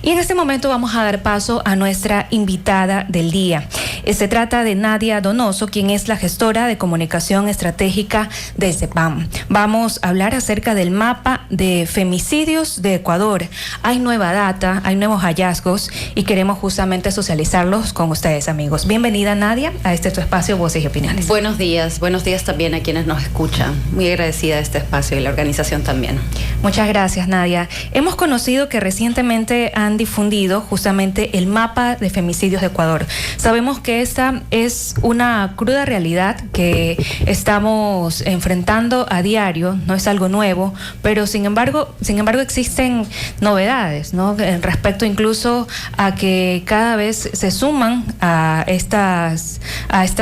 Y en este momento vamos a dar paso a nuestra invitada del día. Se trata de Nadia Donoso, quien es la gestora de comunicación estratégica de CEPAM. Vamos a hablar acerca del mapa de femicidios de Ecuador. Hay nueva data, hay nuevos hallazgos y queremos justamente socializarlos con ustedes, amigos. Bienvenida, Nadia, a este tu espacio Voces y Opiniones. Buenos días también a quienes nos escuchan. Muy agradecida de este espacio y la organización también. Muchas gracias, Nadia. Hemos conocido que recientemente han difundido justamente el mapa de femicidios de Ecuador. Sabemos que esta es una cruda realidad que estamos enfrentando a diario, no es algo nuevo, pero sin embargo existen novedades, ¿no? Respecto incluso a que cada vez se suman a estas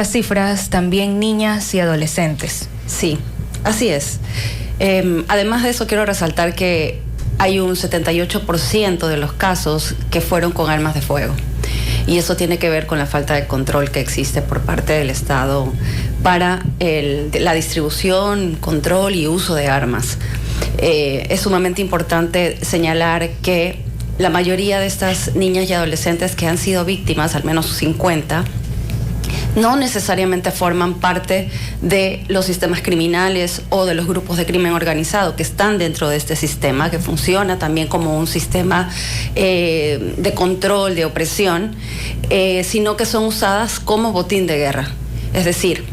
cifras también niñas y adolescentes. Sí, así es. Además de eso, quiero resaltar que hay un 78% de los casos que fueron con armas de fuego. Y eso tiene que ver con la falta de control que existe por parte del Estado para la distribución, control y uso de armas. Es sumamente importante señalar que la mayoría de estas niñas y adolescentes que han sido víctimas, al menos 50, no necesariamente forman parte de los sistemas criminales o de los grupos de crimen organizado que están dentro de este sistema, que funciona también como un sistema de control, de opresión, sino que son usadas como botín de guerra. Es decir,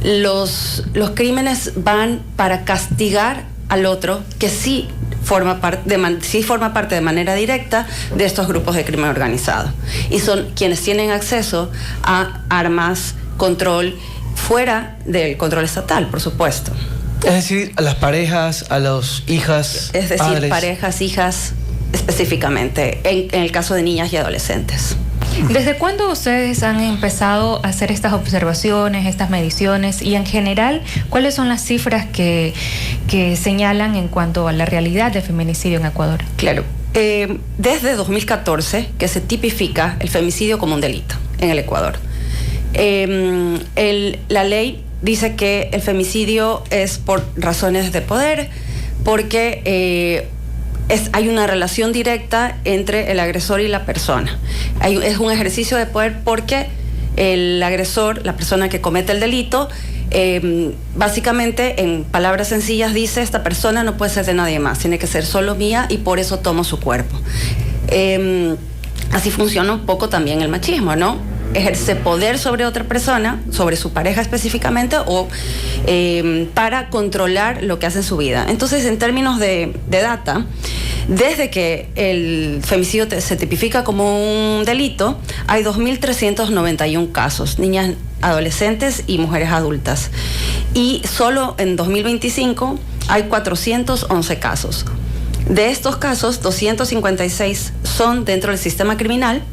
los crímenes van para castigar al otro que sí forma parte de manera directa de estos grupos de crimen organizado. Y son quienes tienen acceso a armas, control, fuera del control estatal, por supuesto. Es decir, a las parejas, a las hijas, es decir, padres. Parejas, hijas, específicamente, en el caso de niñas y adolescentes. ¿Desde cuándo ustedes han empezado a hacer estas observaciones, estas mediciones y en general cuáles son las cifras que señalan en cuanto a la realidad del feminicidio en Ecuador? Claro, desde 2014 que se tipifica el femicidio como un delito en el Ecuador. La ley dice que el femicidio es por razones de poder, porque hay una relación directa entre el agresor y la persona. Es un ejercicio de poder porque el agresor, la persona que comete el delito, básicamente, en palabras sencillas, dice: esta persona no puede ser de nadie más, tiene que ser solo mía y por eso tomo su cuerpo. Así funciona un poco también el machismo, ¿no? Ejerce poder sobre otra persona, sobre su pareja específicamente, o para controlar lo que hace en su vida. Entonces, en términos de data, desde que el femicidio se tipifica como un delito, hay 2.391 casos, niñas, adolescentes y mujeres adultas. Y solo en 2025 hay 411 casos. De estos casos, 256 son dentro del sistema criminal,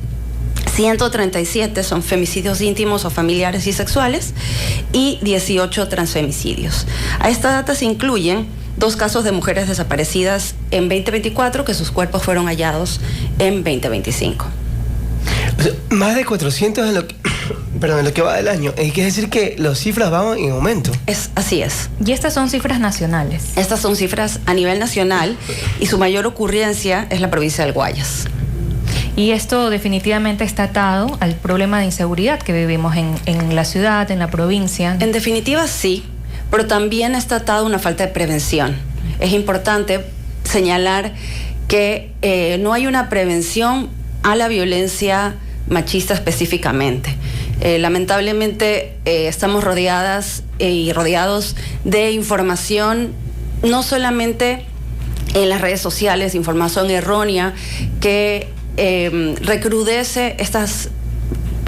137 son femicidios íntimos o familiares y sexuales y 18 transfemicidios. A esta data se incluyen 2 casos de mujeres desaparecidas en 2024 que sus cuerpos fueron hallados en 2025. O sea, más de 400 en lo que va del año. Es decir que las cifras van en aumento. Así es. Y estas son cifras nacionales. Estas son cifras a nivel nacional y su mayor ocurrencia es la provincia del Guayas. Y esto definitivamente está atado al problema de inseguridad que vivimos en la ciudad, en la provincia. En definitiva, sí, pero también está atado a una falta de prevención. Es importante señalar que no hay una prevención a la violencia machista específicamente. Lamentablemente estamos rodeadas y rodeados de información, no solamente en las redes sociales, información errónea que recrudece estas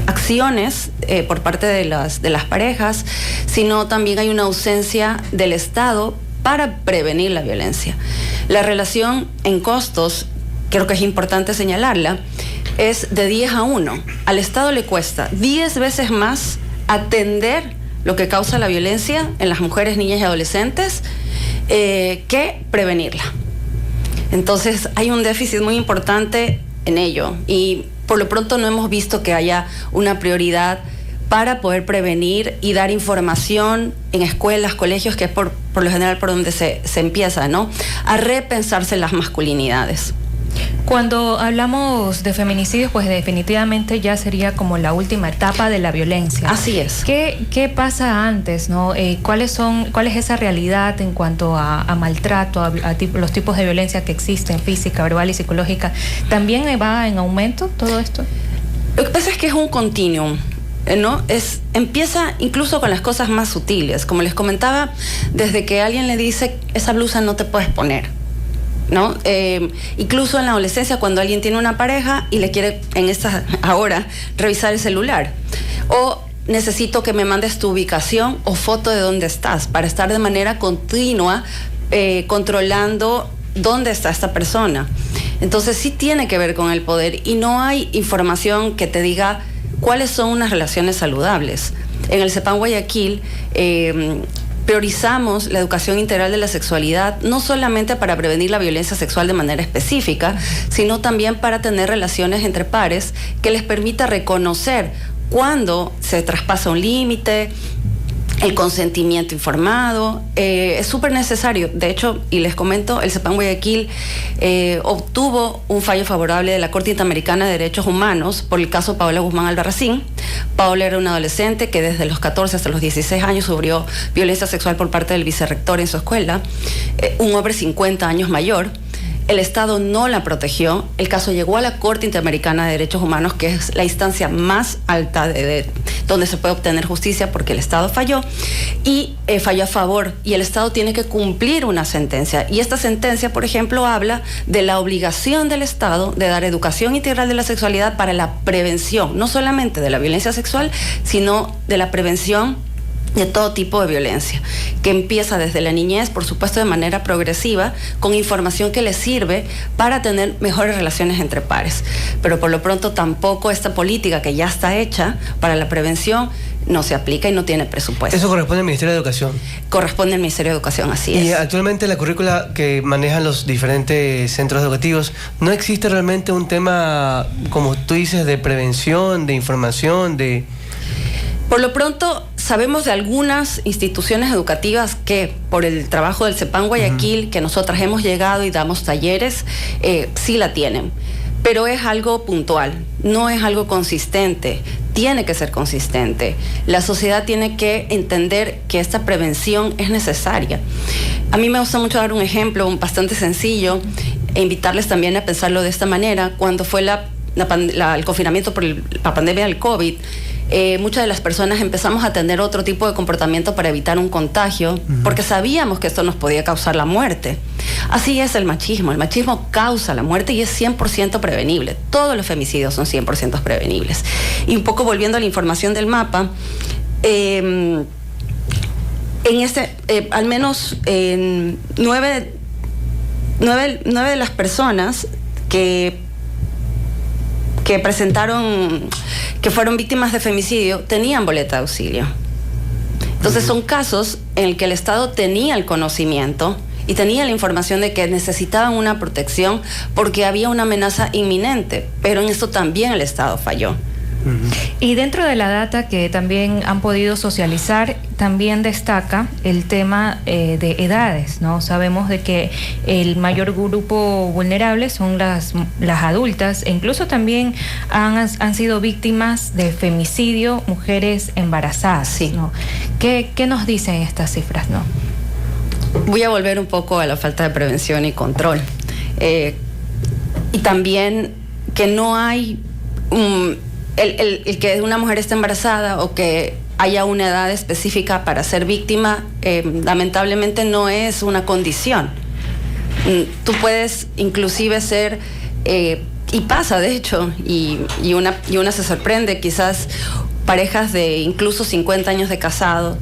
acciones por parte de las parejas, sino también hay una ausencia del Estado para prevenir la violencia. La relación en costos, creo que es importante señalarla, es de 10 a 1. Al Estado le cuesta 10 veces más atender lo que causa la violencia en las mujeres, niñas y adolescentes que prevenirla. Entonces hay un déficit muy importante en ello y por lo pronto no hemos visto que haya una prioridad para poder prevenir y dar información en escuelas, colegios, que es por lo general por donde se empieza, ¿no? A repensarse las masculinidades. Cuando hablamos de feminicidios, pues definitivamente ya sería como la última etapa de la violencia. Así es. ¿Qué pasa antes, no? ¿Cuál es esa realidad en cuanto a maltrato, a los tipos de violencia que existen, física, verbal y psicológica? ¿También va en aumento todo esto? Lo que pasa es que es un continuum, ¿no? Empieza incluso con las cosas más sutiles. Como les comentaba, desde que alguien le dice, esa blusa no te puedes poner, ¿no? Incluso en la adolescencia, cuando alguien tiene una pareja y le quiere ahora revisar el celular, o necesito que me mandes tu ubicación o foto de dónde estás, para estar de manera continua controlando dónde está esta persona. Entonces sí tiene que ver con el poder, y no hay información que te diga cuáles son unas relaciones saludables. En el CEPAM Guayaquil priorizamos la educación integral de la sexualidad, no solamente para prevenir la violencia sexual de manera específica, sino también para tener relaciones entre pares que les permita reconocer cuando se traspasa un límite, el consentimiento informado. Es súper necesario. De hecho, y les comento, el CEPAM Guayaquil obtuvo un fallo favorable de la Corte Interamericana de Derechos Humanos por el caso Paola Guzmán Albarracín. Paola era una adolescente que desde los 14 hasta los 16 años sufrió violencia sexual por parte del vicerrector en su escuela, un hombre 50 años mayor. El Estado no la protegió. El caso llegó a la Corte Interamericana de Derechos Humanos, que es la instancia más alta donde se puede obtener justicia, porque el Estado falló y falló a favor, y el Estado tiene que cumplir una sentencia. Y esta sentencia, por ejemplo, habla de la obligación del Estado de dar educación integral de la sexualidad para la prevención, no solamente de la violencia sexual, sino de la prevención de todo tipo de violencia, que empieza desde la niñez, por supuesto de manera progresiva, con información que les sirve para tener mejores relaciones entre pares. Pero por lo pronto tampoco esta política que ya está hecha para la prevención no se aplica y no tiene presupuesto. ¿Eso corresponde al Ministerio de Educación? Corresponde al Ministerio de Educación, así es. Y actualmente la currícula que manejan los diferentes centros educativos, ¿no existe realmente un tema, como tú dices, de prevención, de información, de...? Por lo pronto, sabemos de algunas instituciones educativas que, por el trabajo del CEPAM Guayaquil, que nosotras hemos llegado y damos talleres, sí la tienen. Pero es algo puntual, no es algo consistente. Tiene que ser consistente. La sociedad tiene que entender que esta prevención es necesaria. A mí me gusta mucho dar un ejemplo bastante sencillo e invitarles también a pensarlo de esta manera. Cuando fue el confinamiento por la pandemia del COVID, muchas de las personas empezamos a tener otro tipo de comportamiento para evitar un contagio, porque sabíamos que esto nos podía causar la muerte. Así es el machismo causa la muerte y es 100% prevenible. Todos los femicidios son 100% prevenibles. Y un poco volviendo a la información del mapa, al menos 9 de las personas que fueron víctimas de femicidio tenían boleta de auxilio. Entonces son casos en el que el Estado tenía el conocimiento y tenía la información de que necesitaban una protección porque había una amenaza inminente, pero en esto también el Estado falló. Y dentro de la data que también han podido socializar, también destaca el tema de edades, ¿no? Sabemos de que el mayor grupo vulnerable son las adultas, e incluso también han sido víctimas de femicidio mujeres embarazadas, sí, ¿no? ¿Qué nos dicen estas cifras, no? Voy a volver un poco a la falta de prevención y control. Y también que no hay... El que una mujer esté embarazada o que haya una edad específica para ser víctima, lamentablemente no es una condición. Tú puedes inclusive ser, y pasa de hecho, y una se sorprende, quizás parejas de incluso 50 años de casado,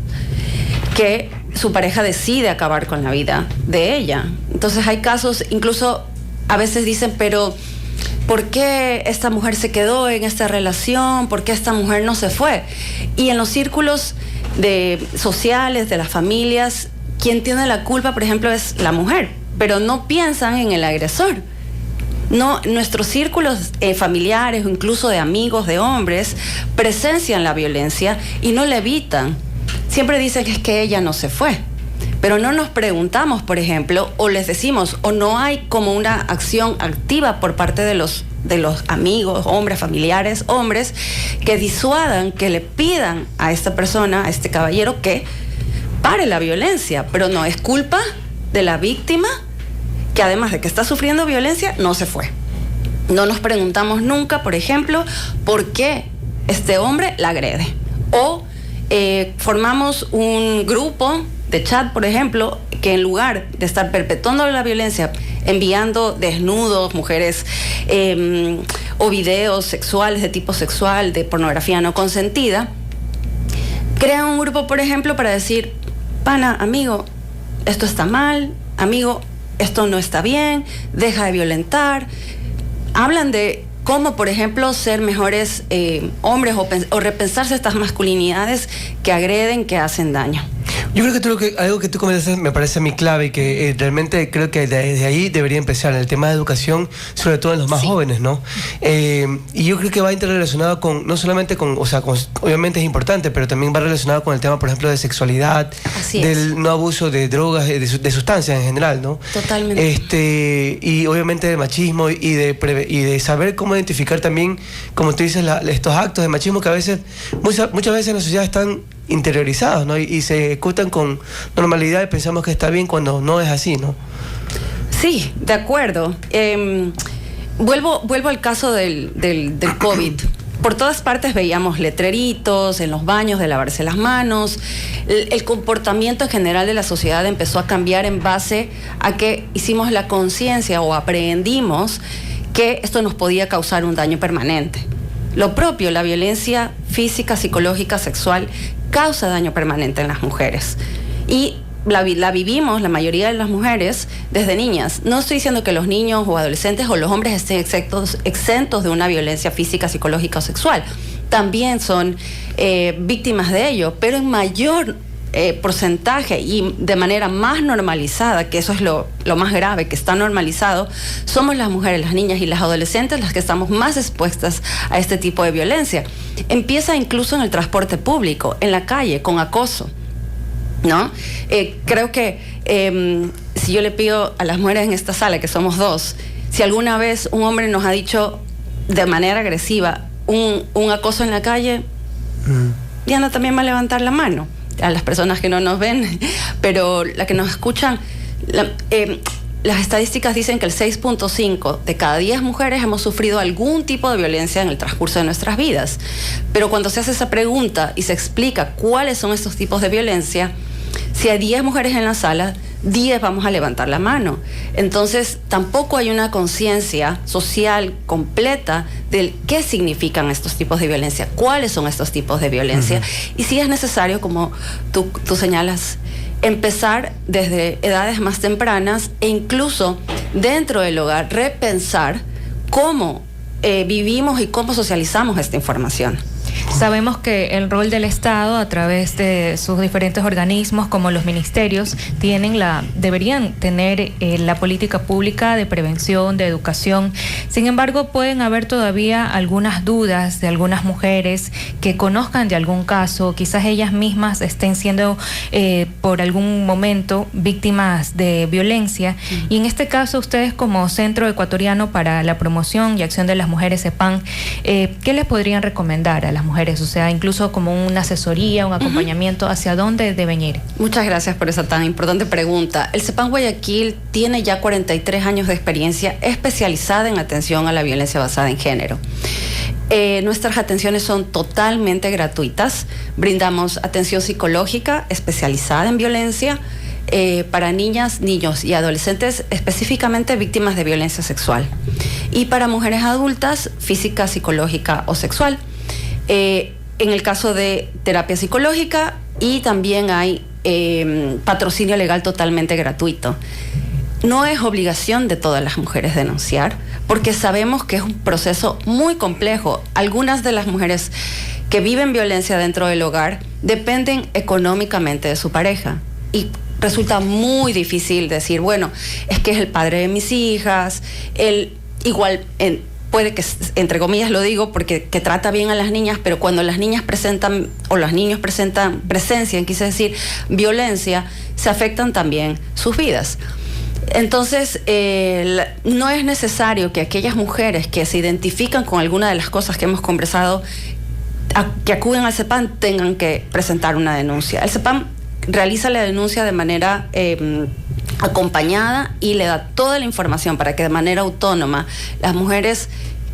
que su pareja decide acabar con la vida de ella. Entonces hay casos, incluso a veces dicen, pero ¿por qué esta mujer se quedó en esta relación? ¿Por qué esta mujer no se fue? Y en los círculos sociales, de las familias, quien tiene la culpa, por ejemplo, es la mujer, pero no piensan en el agresor. No, nuestros círculos familiares o incluso de amigos, de hombres, presencian la violencia y no la evitan. Siempre dicen que es que ella no se fue. pero no nos preguntamos, por ejemplo, o les decimos, o no hay como una acción activa por parte de los amigos, hombres, familiares, hombres, que disuadan, que le pidan a esta persona, a este caballero, que pare la violencia. Pero no, es culpa de la víctima, que además de que está sufriendo violencia, no se fue. No nos preguntamos nunca, por ejemplo, por qué este hombre la agrede. O formamos un grupo de chat, por ejemplo, que en lugar de estar perpetuando la violencia, enviando desnudos, mujeres, o videos sexuales de tipo sexual, de pornografía no consentida, crean un grupo, por ejemplo, para decir, pana, amigo, esto está mal, amigo, esto no está bien, deja de violentar. Hablan de cómo, por ejemplo, ser mejores hombres o repensarse estas masculinidades que agreden, que hacen daño. Yo creo que algo que tú comentaste me parece a mí clave y que realmente creo que desde ahí debería empezar el tema de educación, sobre todo en los más jóvenes, ¿no? Y yo creo que va interrelacionado con, no solamente con, o sea, obviamente es importante, pero también va relacionado con el tema, por ejemplo, de sexualidad, del no abuso de drogas, de sustancias en general, ¿no? Totalmente. Y obviamente del machismo y de saber cómo identificar también, como tú dices, estos actos de machismo que a veces, muchas veces en la sociedad están interiorizados, ¿no? Y se ejecutan con normalidad y pensamos que está bien cuando no es así, ¿no? Sí, de acuerdo. Vuelvo al caso del COVID. Por todas partes veíamos letreritos en los baños de lavarse las manos. El comportamiento en general de la sociedad empezó a cambiar en base a que hicimos la conciencia o aprendimos que esto nos podía causar un daño permanente. Lo propio, la violencia física, psicológica, sexual, causa daño permanente en las mujeres. Y la vivimos, la mayoría de las mujeres, desde niñas. No estoy diciendo que los niños o adolescentes o los hombres estén exentos de una violencia física, psicológica o sexual. También son víctimas de ello, pero en mayor porcentaje y de manera más normalizada, que eso es lo más grave, que está normalizado, somos las mujeres, las niñas y las adolescentes las que estamos más expuestas a este tipo de violencia. Empieza incluso en el transporte público, en la calle, con acoso, ¿no? Creo que si yo le pido a las mujeres en esta sala, que somos dos, si alguna vez un hombre nos ha dicho de manera agresiva un acoso en la calle, Diana también va a levantar la mano. A las personas que no nos ven, pero las que nos escuchan, las estadísticas dicen que el 6.5 de cada 10 mujeres hemos sufrido algún tipo de violencia en el transcurso de nuestras vidas. Pero cuando se hace esa pregunta y se explica cuáles son estos tipos de violencia, si hay 10 mujeres en la sala, 10 vamos a levantar la mano. Entonces, tampoco hay una conciencia social completa del qué significan estos tipos de violencia, cuáles son estos tipos de violencia. Y si es necesario, como tú señalas, empezar desde edades más tempranas e incluso dentro del hogar repensar cómo vivimos y cómo socializamos esta información. Sabemos que el rol del Estado a través de sus diferentes organismos como los ministerios deberían tener la política pública de prevención, de educación. Sin embargo, pueden haber todavía algunas dudas de algunas mujeres que conozcan de algún caso, quizás ellas mismas estén siendo por algún momento víctimas de violencia. Y en este caso, ustedes como Centro Ecuatoriano para la Promoción y Acción de las Mujeres, CEPAN, ¿qué les podrían recomendar a las mujeres? O sea, incluso como una asesoría, un acompañamiento, ¿hacia dónde deben ir? Muchas gracias por esa tan importante pregunta. El CEPAN Guayaquil tiene ya 43 años de experiencia especializada en atención a la violencia basada en género. Nuestras atenciones son totalmente gratuitas. Brindamos atención psicológica especializada en violencia para niñas, niños y adolescentes específicamente víctimas de violencia sexual. Y para mujeres adultas, física, psicológica o sexual. En el caso de terapia psicológica, y también hay patrocinio legal totalmente gratuito. No es obligación de todas las mujeres denunciar, porque sabemos que es un proceso muy complejo. Algunas de las mujeres que viven violencia dentro del hogar dependen económicamente de su pareja y resulta muy difícil decir, bueno, es que es el padre de mis hijas, puede que, entre comillas lo digo, porque que trata bien a las niñas, pero cuando las niñas presentan, o los niños presencian, quise decir, violencia, se afectan también sus vidas. Entonces, no es necesario que aquellas mujeres que se identifican con alguna de las cosas que hemos conversado, que acuden al CEPAM, tengan que presentar una denuncia. El CEPAM realiza la denuncia de manera acompañada y le da toda la información para que de manera autónoma las mujeres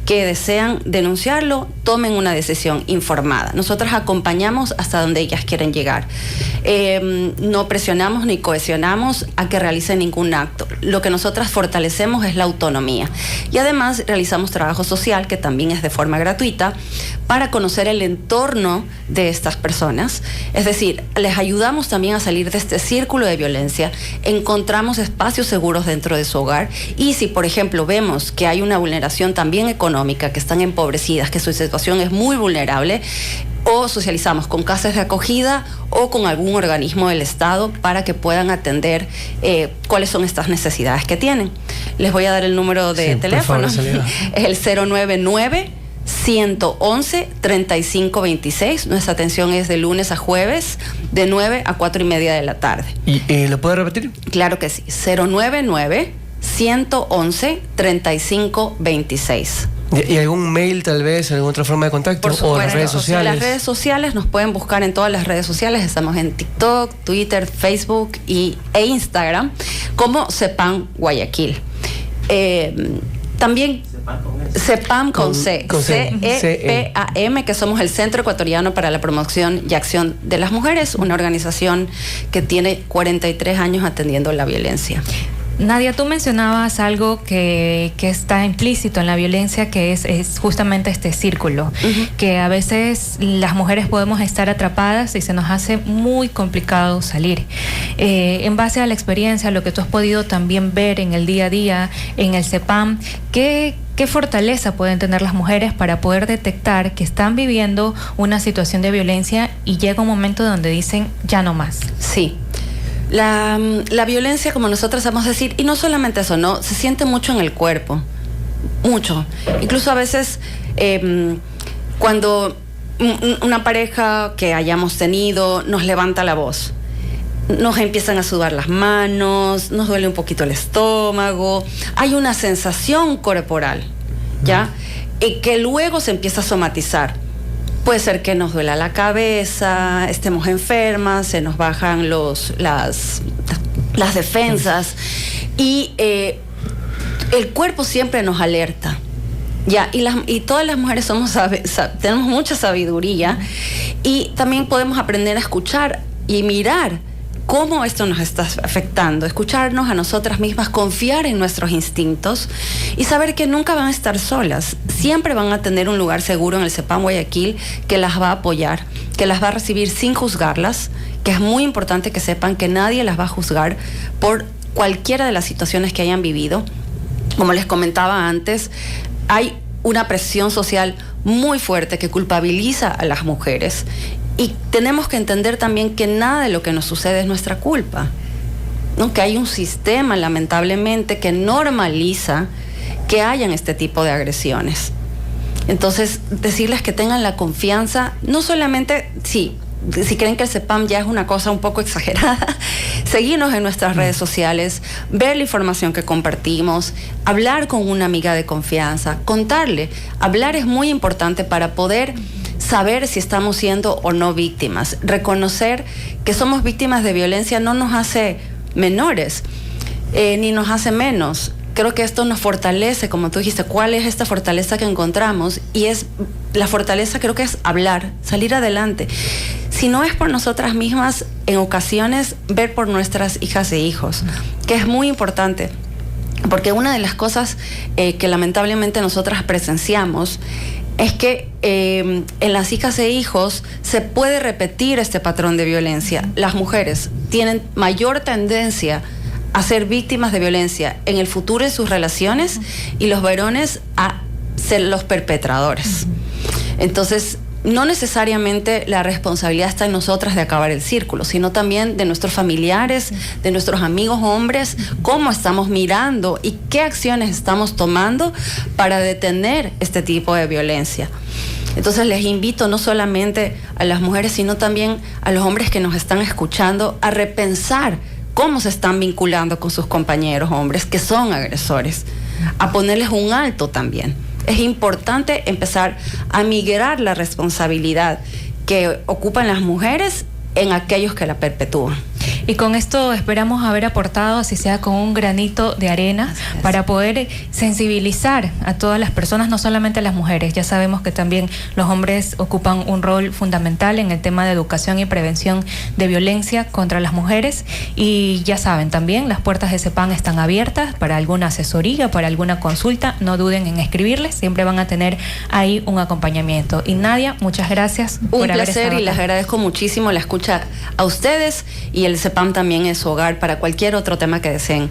que desean denunciarlo tomen una decisión informada. Nosotras acompañamos hasta donde ellas quieren llegar. No presionamos ni cohesionamos a que realicen ningún acto. Lo que nosotras fortalecemos es la autonomía. Y además realizamos trabajo social, que también es de forma gratuita, para conocer el entorno de estas personas. Es decir, les ayudamos también a salir de este círculo de violencia, encontramos espacios seguros dentro de su hogar y si, por ejemplo, vemos que hay una vulneración también económica, que están empobrecidas, que su situación es muy vulnerable, o socializamos con casas de acogida o con algún organismo del Estado para que puedan atender cuáles son estas necesidades que tienen. Les voy a dar el número de teléfono. Es el 099-111-3526. Nuestra atención es de lunes a jueves, de 9 a 4 y media de la tarde. ¿Y lo puede repetir? Claro que sí. 099-111-3526. ¿Y algún mail tal vez, alguna otra forma de contacto? Por supuesto, o las redes sociales. Las redes sociales nos pueden buscar en todas las redes sociales. Estamos en TikTok, Twitter, Facebook e Instagram como CEPAM Guayaquil. También CEPAM con C, CEPAM, que somos el Centro Ecuatoriano para la Promoción y Acción de las Mujeres, una organización que tiene 43 años atendiendo la violencia. Nadia, tú mencionabas algo que está implícito en la violencia, que es justamente este círculo, que a veces las mujeres podemos estar atrapadas y se nos hace muy complicado salir. En base a la experiencia, lo que tú has podido también ver en el día a día, en el CEPAM, ¿qué fortaleza pueden tener las mujeres para poder detectar que están viviendo una situación de violencia y llega un momento donde dicen ya no más? Sí. La violencia, como nosotros sabemos decir, y no solamente eso, ¿no? Se siente mucho en el cuerpo, mucho. Incluso a veces cuando una pareja que hayamos tenido nos levanta la voz, nos empiezan a sudar las manos, nos duele un poquito el estómago, hay una sensación corporal, ¿ya? Y que luego se empieza a somatizar. Puede ser que nos duela la cabeza, estemos enfermas, se nos bajan las defensas y el cuerpo siempre nos alerta. Ya, y todas las mujeres tenemos mucha sabiduría y también podemos aprender a escuchar y mirar cómo esto nos está afectando, escucharnos a nosotras mismas, confiar en nuestros instintos y saber que nunca van a estar solas. Siempre van a tener un lugar seguro en el CEPAM Guayaquil que las va a apoyar, que las va a recibir sin juzgarlas, que es muy importante que sepan que nadie las va a juzgar por cualquiera de las situaciones que hayan vivido. Como les comentaba antes, hay una presión social muy fuerte que culpabiliza a las mujeres. Y tenemos que entender también que nada de lo que nos sucede es nuestra culpa, ¿no? Que hay un sistema, lamentablemente, que normaliza que hayan este tipo de agresiones. Entonces, decirles que tengan la confianza, no solamente, si creen que el CEPAM ya es una cosa un poco exagerada, seguirnos en nuestras redes sociales, ver la información que compartimos, hablar con una amiga de confianza, contarle. Hablar es muy importante para poder saber si estamos siendo o no víctimas. Reconocer que somos víctimas de violencia no nos hace menores, ni nos hace menos. Creo que esto nos fortalece, como tú dijiste, ¿cuál es esta fortaleza que encontramos? Y la fortaleza creo que es hablar, salir adelante. Si no es por nosotras mismas, en ocasiones ver por nuestras hijas e hijos, que es muy importante. Porque una de las cosas que lamentablemente nosotras presenciamos es que en las hijas e hijos se puede repetir este patrón de violencia. Las mujeres tienen mayor tendencia a ser víctimas de violencia en el futuro en sus relaciones y los varones a ser los perpetradores. Entonces, no necesariamente la responsabilidad está en nosotras de acabar el círculo, sino también de nuestros familiares, de nuestros amigos hombres, cómo estamos mirando y qué acciones estamos tomando para detener este tipo de violencia. Entonces les invito no solamente a las mujeres, sino también a los hombres que nos están escuchando a repensar cómo se están vinculando con sus compañeros hombres que son agresores, a ponerles un alto también. Es importante empezar a migrar la responsabilidad que ocupan las mujeres en aquellos que la perpetúan. Y con esto esperamos haber aportado, así sea con un granito de arena, para poder sensibilizar a todas las personas, no solamente a las mujeres. Ya sabemos que también los hombres ocupan un rol fundamental en el tema de educación y prevención de violencia contra las mujeres. Y ya saben, también las puertas de CEPAM están abiertas para alguna asesoría, para alguna consulta. No duden en escribirles, siempre van a tener ahí un acompañamiento. Y Nadia, muchas gracias por haber estado acá. Un placer, y les agradezco muchísimo la escucha a ustedes, y el CEPAM también es su hogar para cualquier otro tema que deseen